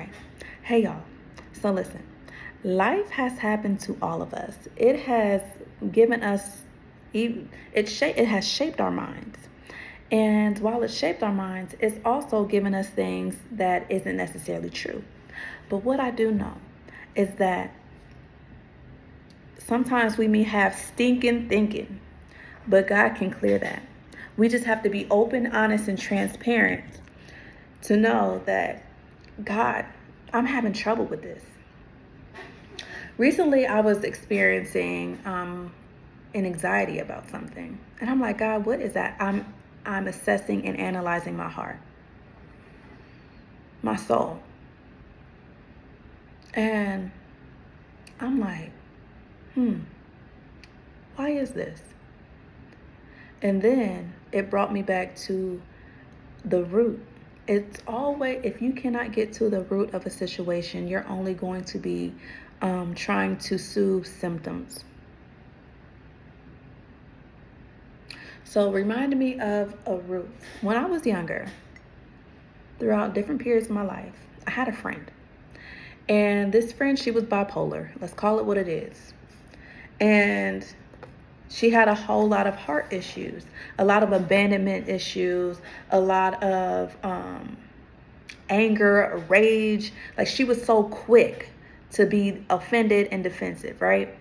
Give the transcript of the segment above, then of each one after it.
Okay. Hey, y'all. So listen, life has happened to all of us. It has given us, it has shaped our minds. And while it shaped our minds, it's also given us things that isn't necessarily true. But what I do know is that sometimes we may have stinking thinking, but God can clear that. We just have to be open, honest, and transparent to know that, God, I'm having trouble with this. Recently, I was experiencing an anxiety about something, and I'm like, God, what is that? I'm assessing and analyzing my heart, my soul, and I'm like, why is this? And then it brought me back to the root. It's always, if you cannot get to the root of a situation, you're only going to be trying to soothe symptoms. So it reminded me of a root. When I was younger, throughout different periods of my life, I had a friend. And this friend, she was bipolar. Let's call it what it is. And she had a whole lot of heart issues, a lot of abandonment issues, a lot of anger, rage. Like, she was so quick to be offended and defensive, right?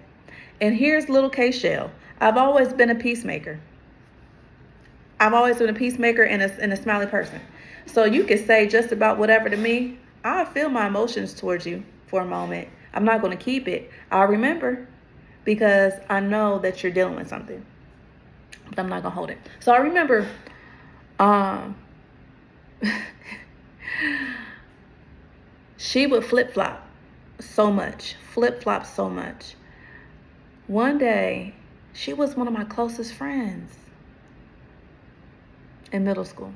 And here's little K Shell. I've always been a peacemaker. I've always been a peacemaker and a smiley person. So you could say just about whatever to me. I feel my emotions towards you for a moment. I'm not going to keep it. I'll remember because I know that you're dealing with something. But I'm not going to hold it. So I remember she would flip-flop so much. Flip-flop so much. One day, she was one of my closest friends in middle school.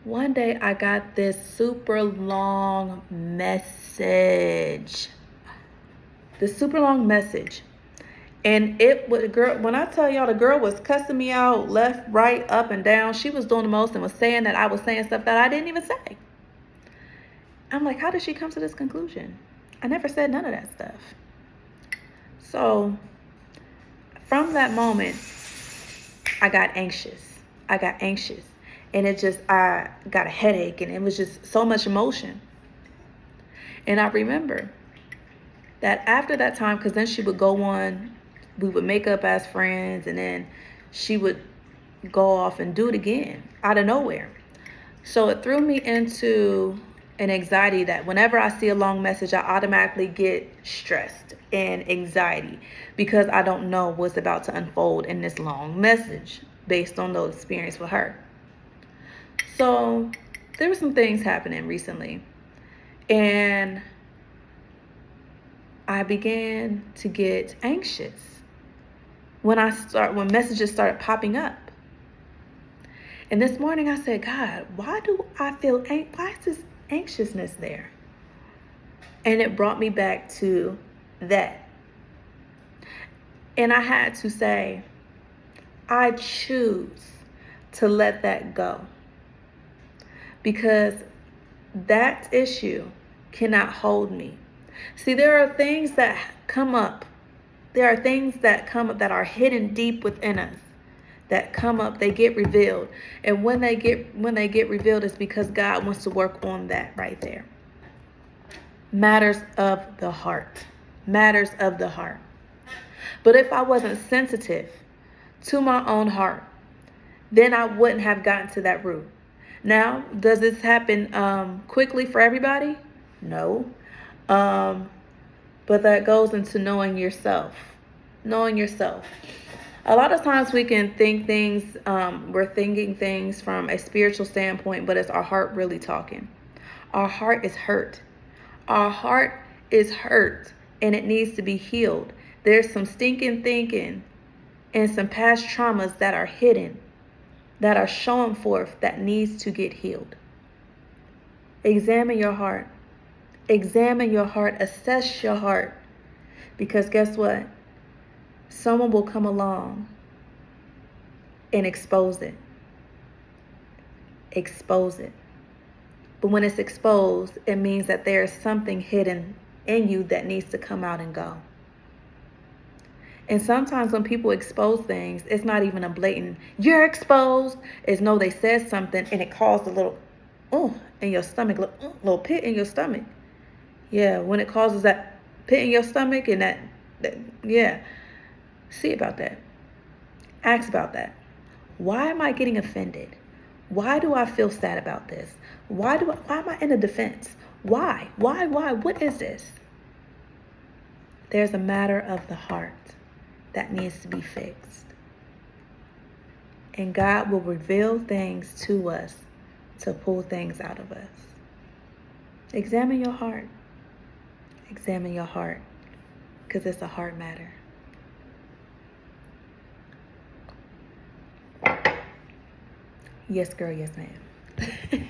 One day I got this super long message. And it was, girl, when I tell y'all, the girl was cussing me out left, right, up, and down. She was doing the most and was saying that I was saying stuff that I didn't even say. I'm like, how did she come to this conclusion? I never said none of that stuff. So from that moment, I got anxious. And I got a headache, and it was just so much emotion. And I remember that after that time, because then she would go on, we would make up as friends, and then she would go off and do it again out of nowhere. So it threw me into an anxiety that whenever I see a long message, I automatically get stressed and anxiety because I don't know what's about to unfold in this long message based on those experiences with her. So there were some things happening recently, and I began to get anxious when messages started popping up. And this morning I said, God, why is this anxiousness there? And it brought me back to that. And I had to say, I choose to let that go. Because that issue cannot hold me. See, there are things that come up. There are things that come up that are hidden deep within us. That come up, they get revealed. And when they get revealed, it's because God wants to work on that right there. Matters of the heart. Matters of the heart. But if I wasn't sensitive to my own heart, then I wouldn't have gotten to that root. Now, does this happen quickly for everybody? No. But that goes into knowing yourself. Knowing yourself. A lot of times we can think things, we're thinking things from a spiritual standpoint, but it's our heart really talking. Our heart is hurt. Our heart is hurt and it needs to be healed. There's some stinking thinking and some past traumas that are hidden, that are showing forth, that needs to get healed. Examine your heart. Examine your heart. Assess your heart. Because guess what? Someone will come along and expose it. Expose it. But when it's exposed, it means that there's something hidden in you that needs to come out and go. And sometimes when people expose things, it's not even a blatant, you're exposed. It's no, they said something and it caused a little, in your stomach, little pit in your stomach. Yeah, when it causes that pit in your stomach and that yeah, see about that. Ask about that. Why am I getting offended? Why do I feel sad about this? Why am I in a defense? Why? What is this? There's a matter of the heart that needs to be fixed. And God will reveal things to us to pull things out of us. Examine your heart. Examine your heart, because it's a heart matter. Yes, girl, yes, ma'am.